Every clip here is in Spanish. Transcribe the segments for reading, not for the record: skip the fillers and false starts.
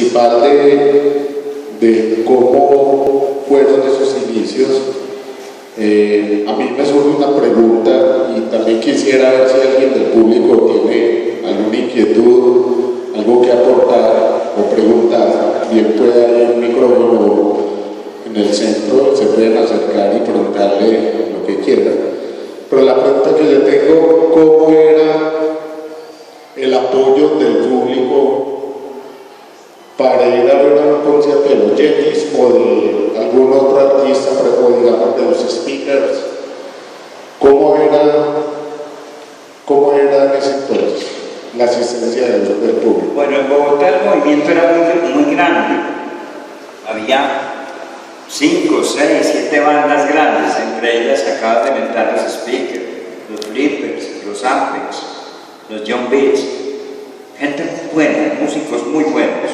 principal de cómo fueron esos inicios, a mí me surge una pregunta y también quisiera ver si alguien del público tiene alguna inquietud, algo que aportar o preguntar. Bien puede haber un micrófono en el centro, se pueden acercar y preguntarle lo que quieran. Pero la pregunta que yo tengo, ¿cómo era el apoyo del público para ir a ver un concierto de los Yetis o de algún otro artista, o digamos de los Speakers? ¿Cómo era en ese entonces la asistencia del público? Bueno, en Bogotá el movimiento era muy grande. Había 5, 6, 7 bandas grandes, entre ellas se acaban de inventar los Speakers, los Flippers, los Ampex, los John Beats, gente muy buena, músicos muy buenos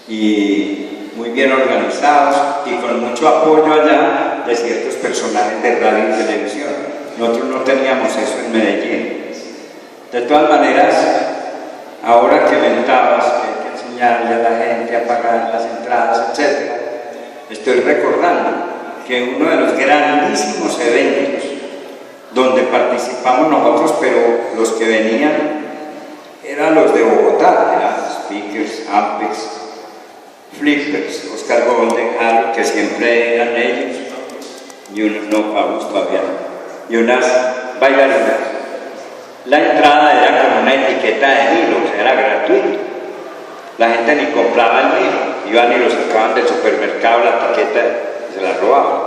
y muy bien organizados y con mucho apoyo allá de ciertos personajes de radio y televisión. Nosotros no teníamos eso en Medellín. De todas maneras, ahora que mentabas que hay que enseñarle a la gente a pagar las entradas, etc., estoy recordando que uno de los grandísimos eventos donde participamos nosotros, pero los que venían eran los de Bogotá, eran Speakers, Ampex, Flippers, Oscar Golden, Harold, que siempre eran ellos, y unos, no, Pablo todavía no, y unas bailarinas. La entrada era con una etiqueta de Nilo, o sea, era gratuito. La gente ni compraba el Nilo, iban y lo sacaban del supermercado, la etiqueta, y se la robaban.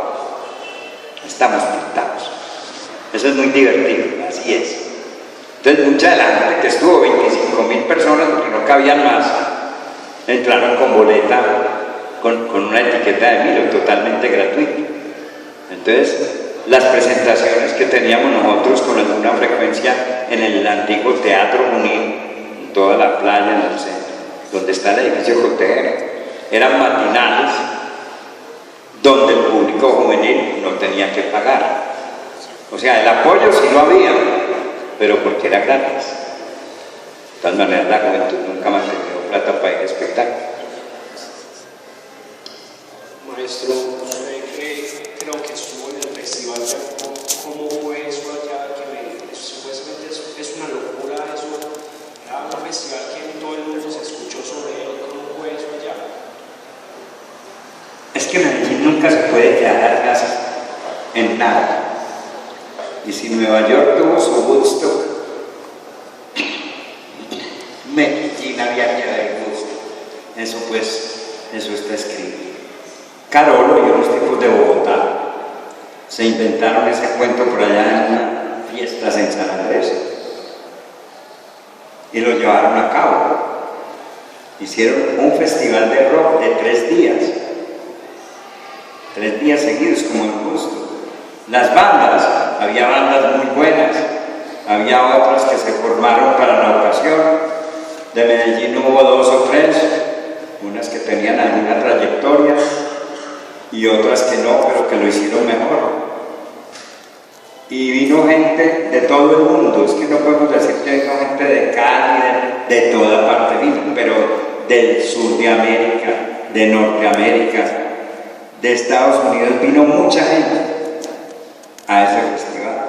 Estamos pintados. Eso es muy divertido, así es. Entonces, mucha de la gente que estuvo, 25.000 personas, porque no cabían más, entraron con boleta, con una etiqueta de Nilo, totalmente gratuito. Entonces, las presentaciones que teníamos nosotros con alguna frecuencia en el antiguo Teatro Junín, en toda la playa, en el centro, donde está el edificio cotejero, eran matinales donde el público juvenil no tenía que pagar. O sea, el apoyo sí lo había, pero porque era gratis. De todas maneras, la juventud nunca más tenía plata para ir a espectáculos. Maestro, creo que estuvo en el festival, ¿cómo fue eso allá? Que supuestamente es una locura eso. Era un festival que todo el mundo se escuchó sobre él. ¿Cómo fue eso allá? Es que Medellín nunca se puede quedar atrás en nada. Y si Nueva York tuvo su Woodstock, Medellín había que haber Woodstock. Eso pues, eso está escrito. Carolo y unos tipos de Bogotá se inventaron ese cuento por allá en unas fiestas en San Andrés y lo llevaron a cabo. Hicieron un festival de rock de 3 días. 3 días seguidos como el gusto. Las bandas, había bandas muy buenas, había otras que se formaron para la ocasión. De Medellín hubo 2 o 3, unas que tenían alguna trayectoria y otras que no, pero que lo hicieron mejor. Y vino gente de todo el mundo, es que no podemos decir que vino gente de Cali, de toda parte vino, pero del sur de América, de Norteamérica, de Estados Unidos, vino mucha gente a ese festival.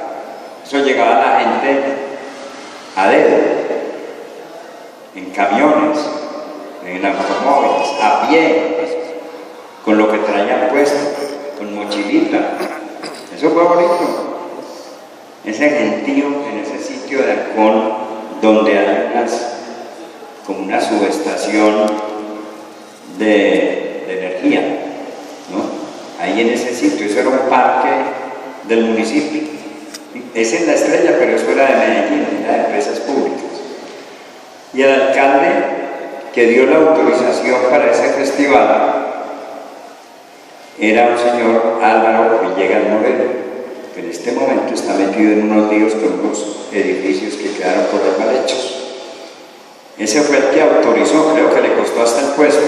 Eso llegaba la gente a dedo, en camiones, en automóviles, a pie, con lo que traían puesto, con mochilita. Eso fue bonito. Ese gentío en ese sitio de Ancón, donde hay como una subestación de energía, ¿no? Ahí en ese sitio, eso era un parque del municipio. Es en La Estrella, pero eso era de Medellín, era de empresas públicas. Y el alcalde que dio la autorización para ese festival era un señor Álvaro Villegas Moreno, que en este momento está metido en unos líos con los edificios que quedaron por ahí mal hechos. Ese fue el que autorizó, creo que le costó hasta el puesto.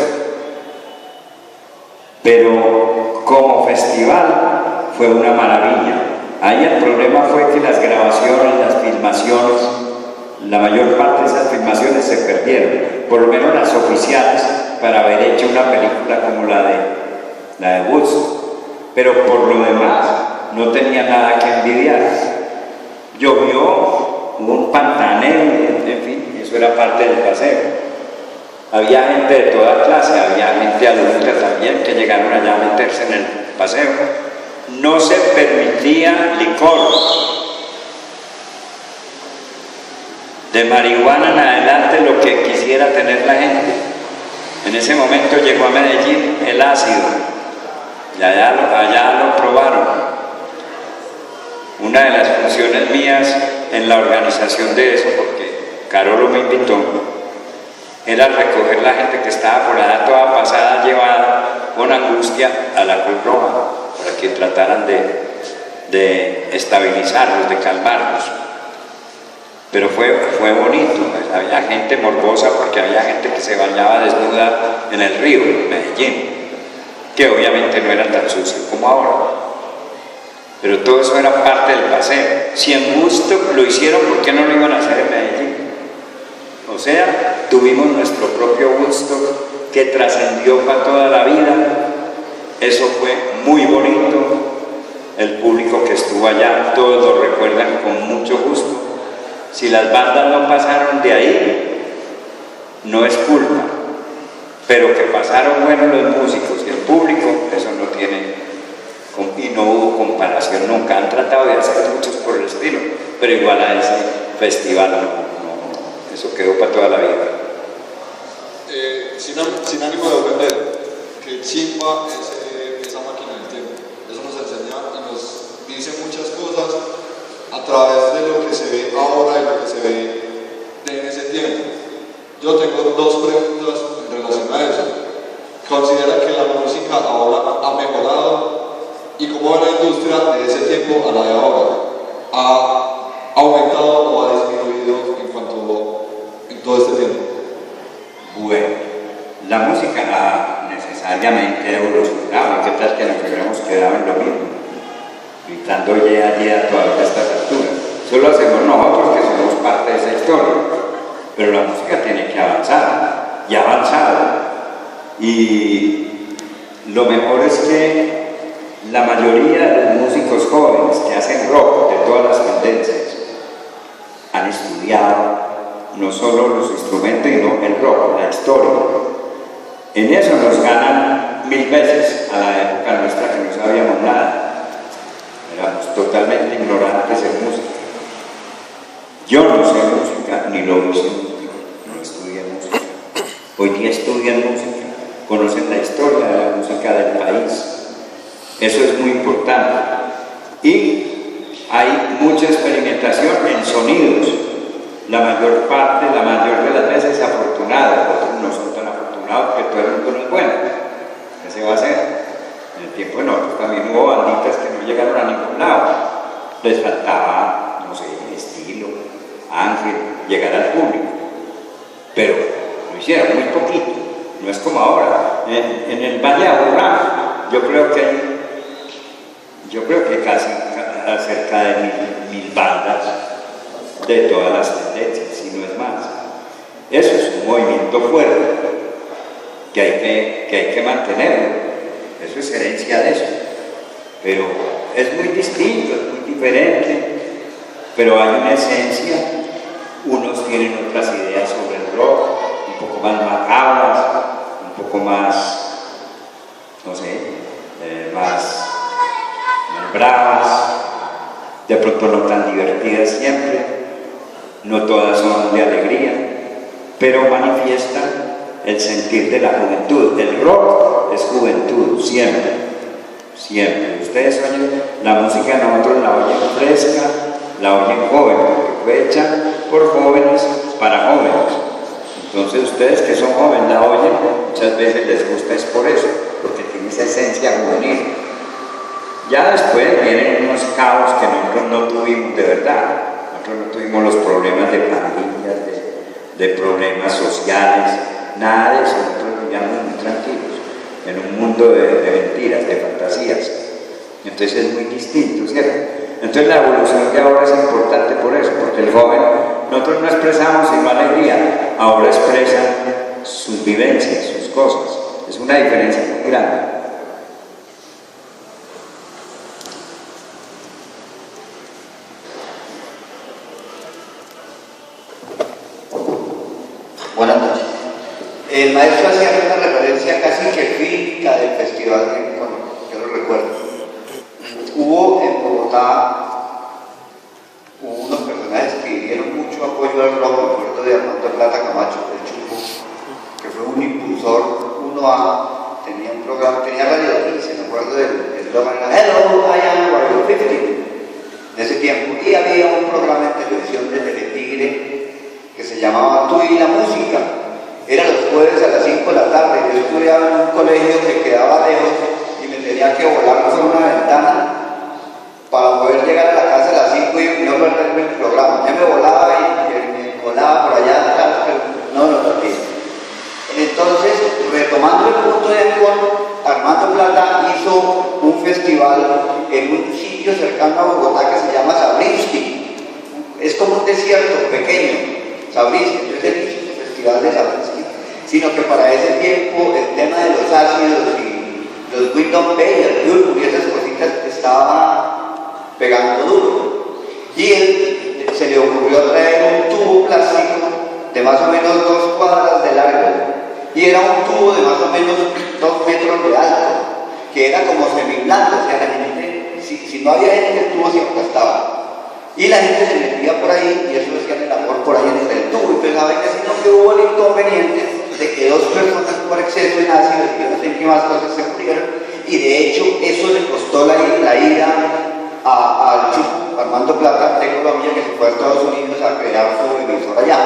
Pero como festival fue una maravilla. Ahí el problema fue que las grabaciones, las filmaciones, la mayor parte de esas filmaciones se perdieron, por lo menos las oficiales para haber hecho una película como la de Woodstock, pero por lo demás no tenía nada que envidiar. Llovió, hubo un pantanero, en fin, eso era parte del paseo. Había gente de toda clase, había gente adulta también que llegaron allá a meterse en el paseo. No se permitía licor. De marihuana en adelante lo que quisiera tener la gente. En ese momento llegó a Medellín el ácido, y allá lo probaron. Una de las funciones mías en la organización de eso, porque Carolo me invitó, era recoger la gente que estaba por allá toda pasada, llevada con angustia a la Cruz Roja, para que trataran de estabilizarlos, de calmarlos. Pero fue bonito, pues, había gente morbosa porque había gente que se bañaba desnuda en el río, en Medellín, que obviamente no eran tan sucios como ahora. Pero todo eso era parte del paseo. Si en Woodstock lo hicieron, ¿por qué no lo iban a hacer en Medellín? O sea, tuvimos nuestro propio Woodstock que trascendió para toda la vida. Eso fue muy bonito. El público que estuvo allá, todos lo recuerdan con mucho gusto. Si las bandas no pasaron de ahí, no es culpa, pero que pasaron buenos los músicos y el público, eso no tiene, y no hubo comparación nunca. Han tratado de hacer muchos por el estilo, pero igual a ese festival eso quedó para toda la vida. Sin ánimo de ofender, que chimba esa máquina del tiempo. Eso nos enseña y nos dice muchas cosas a través de lo que se ve ahora y lo que se ve en ese tiempo. Yo tengo dos preguntas en relación a eso. ¿Considera que la música ahora ha mejorado? ¿Y cómo va la industria de ese tiempo a la de ahora? ¿Ha aumentado o ha disminuido en todo este tiempo? Bueno, la música ha necesariamente evolucionado. ¿Qué tal que nos hubiéramos quedado en lo mismo? Gritando a todas estas alturas. Solo hacemos nosotros que somos parte de esa historia. Pero la música tiene que avanzar, y ha avanzado. Y lo mejor es que la mayoría de los músicos jóvenes que hacen rock de todas las tendencias han estudiado no solo los instrumentos, sino el rock, la historia. En eso nos ganan 1000 veces a la época nuestra que no sabíamos nada. Éramos totalmente ignorantes en música. Yo no sé música, ni lo hice música, no estudié música. Hoy día estudian música, conocen la historia de la música del país. Eso es muy importante. Y hay mucha experimentación en sonidos. La mayor de las veces afortunada, otros no son tan afortunados porque todo el mundo no es bueno. ¿Qué se va a hacer? En el tiempo de nosotros también hubo banditas que no llegaron a ningún lado. Les faltaba, no sé, estilo, ángel, llegar al público. Pero lo hicieron muy poquito. No es como ahora. En el Valle de Aburrá, yo creo que casi cerca de mil bandas de todas las tendencias, si no es más. Eso es un movimiento fuerte que hay que mantenerlo. Eso es herencia de eso. Pero es muy distinto, es muy diferente, pero hay una esencia. Unos tienen otras ideas sobre el rock, un poco más macabras, un poco más, no sé, más bravas, de pronto no tan divertidas siempre. No todas son de alegría, pero manifiestan el sentir de la juventud. El rock es juventud, siempre, siempre. Ustedes oyen la música, nosotros la oyen fresca, la oyen joven, porque fue hecha por jóvenes para jóvenes. Entonces ustedes que son jóvenes la oyen, muchas veces les gusta, es por eso, porque tiene esa esencia juvenil. Ya después vienen unos caos que nosotros no tuvimos de verdad. Nosotros no tuvimos los problemas de pandillas, de problemas sociales, nada de eso. Nosotros vivíamos muy tranquilos, en un mundo de mentiras, de fantasías. Entonces es muy distinto, ¿cierto? Entonces la evolución de ahora es importante por eso, porque el joven, nosotros no expresamos sino alegría, ahora expresan sus vivencias, sus cosas. Es una diferencia muy grande. Buenas noches. El maestro hacía una referencia casi que crítica del festival, bueno, yo lo recuerdo. Hubo en Bogotá unos personajes que dieron mucho apoyo al rock, me acuerdo de Armando Plata Camacho, el Chupo, que fue un impulsor 1A, tenía un programa, tenía Radio 15, me acuerdo del programa, era Hello, I am Radio 15, en ese tiempo. Y había un programa en televisión de Teletigre que se llamaba Tú y la Música. Era los jueves a las 5 de la tarde. Yo estudiaba en un colegio que quedaba lejos y me tenía que volar por una ventana para poder llegar a la casa a las 5 y no perderme el programa. Yo me volaba y me volaba por allá atrás, pero no lo perdí. Entonces, retomando el punto de Ancón, Armando Plata hizo un festival en un sitio cercano a Bogotá que se llama Zabriskie. Es como un desierto pequeño. Zabriskie, entonces él hizo su festival de Zabriskie, sino que para ese tiempo el tema de los ácidos y los Windom Bay, el Purple y esas cositas estaba pegando duro. Y él se le ocurrió traer un tubo plástico de más o menos 2 cuadras de largo y era un tubo de más o menos 2 metros de alto, que era como semiblando, o sea, la gente, si no había gente, el tubo se aplastaba. Y la gente se metía por ahí y eso hacían el amor por ahí en el tubo. Entonces, ¿saben qué? Sino que hubo el inconveniente de que 2 personas por exceso en ácido y no sé qué más cosas se murieron. Y de hecho, eso le costó la ida al Chupo, Armando Plata de Colombia, que se fue a Estados Unidos a crear su emisora allá.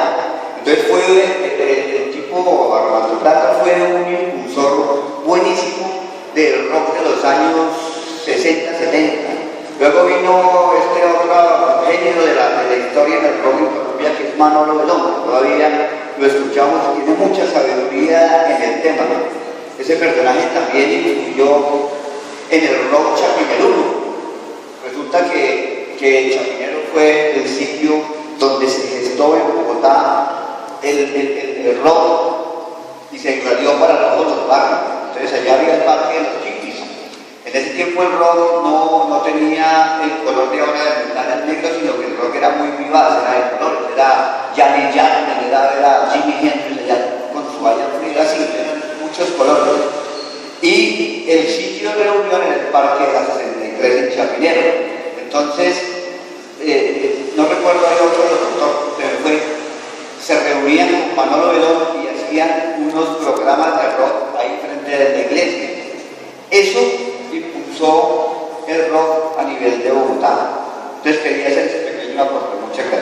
Entonces, fue el tipo Armando Plata fue un impulsor buenísimo del rock de los años 60, 70. Luego vino este otro genio de la historia en el rock en Colombia, que es Manolo Belón. Todavía lo escuchamos, tiene mucha sabiduría en el tema. Ese personaje también influyó en el rock chapineruno. Resulta que Chapinero fue el sitio donde se gestó en Bogotá el rock y se irradió para todos los barrios. Entonces allá había el parque de los Chiquis. En ese tiempo el rock no tenía el color de ahora de ventanas negras, sino que el rock era muy vivaz, era de colores, era Janis Joplin, era Jimi Hendrix, allá con su Ian Frida, así, eran muchos colores. Y el sitio de reunión en el parque de la 63 en Chapinero. Entonces, no recuerdo el otro locutor, pero se reunían con Manolo Belón y hacían unos programas de rock ahí frente de la iglesia. Eso impulsó el rock a nivel de Bogotá. Entonces quería hacer ese pequeño aporte. Muchas gracias.